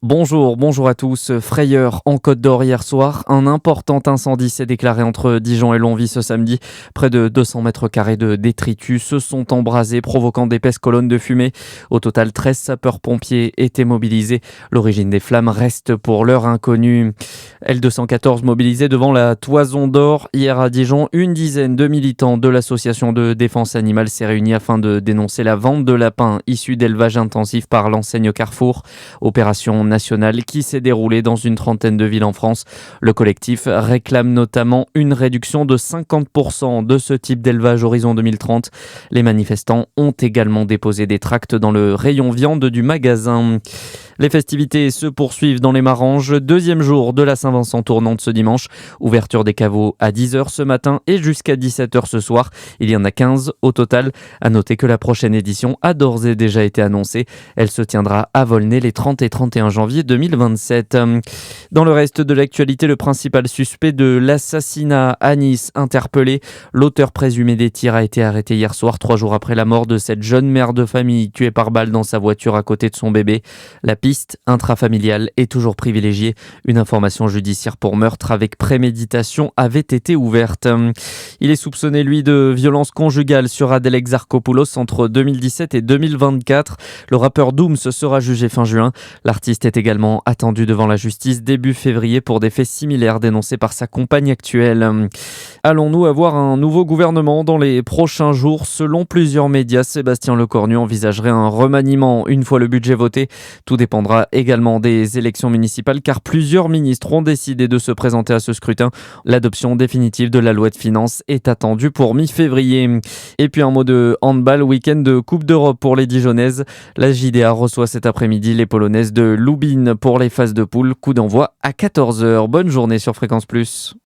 Bonjour à tous. Frayeur en Côte d'Or hier soir. Un important incendie s'est déclaré entre Dijon et Longwy ce samedi. Près de 200 mètres carrés de détritus se sont embrasés, provoquant d'épaisses colonnes de fumée. Au total, 13 sapeurs-pompiers étaient mobilisés. L'origine des flammes reste pour l'heure inconnue. L214 mobilisé devant la Toison d'Or. Hier à Dijon, une dizaine de militants de l'association de défense animale s'est réunie afin de dénoncer la vente de lapins issus d'élevage intensif par l'enseigne Carrefour. Opération nationale qui s'est déroulée dans une trentaine de villes en France. Le collectif réclame notamment une réduction de 50% de ce type d'élevage horizon 2030. Les manifestants ont également déposé des tracts dans le rayon viande du magasin. Les festivités se poursuivent dans les Maranges. Deuxième jour de la Saint-Vincent tournante ce dimanche. Ouverture des caveaux à 10h ce matin et jusqu'à 17h ce soir. Il y en a 15 au total. À noter que la prochaine édition a d'ores et déjà été annoncée. Elle se tiendra à Volnay les 30 et 31 janvier 2027. Dans le reste de l'actualité, le principal suspect de l'assassinat à Nice interpellé. L'auteur présumé des tirs a été arrêté hier soir, 3 jours après la mort de cette jeune mère de famille tuée par balle dans sa voiture à côté de son bébé. La piste intrafamiliale est toujours privilégiée. Une information judiciaire pour meurtre avec préméditation avait été ouverte. Il est soupçonné, lui, de violence conjugale sur Adèle Exarchopoulos entre 2017 et 2024. Le rappeur Dooms sera jugé fin juin. L'artiste est également attendu devant la justice début février pour des faits similaires dénoncés par sa compagne actuelle. Allons-nous avoir un nouveau gouvernement dans les prochains jours? Selon plusieurs médias, Sébastien Lecornu envisagerait un remaniement une fois le budget voté. Tout dépendra également des élections municipales car plusieurs ministres ont décidé de se présenter à ce scrutin. L'adoption définitive de la loi de finances est attendue pour mi-février. Et puis un mot de handball, week-end de Coupe d'Europe pour les Dijonnaises. La JDA reçoit cet après-midi les Polonaises de Lubin pour les phases de poule. Coup d'envoi à 14h. Bonne journée sur Fréquence Plus.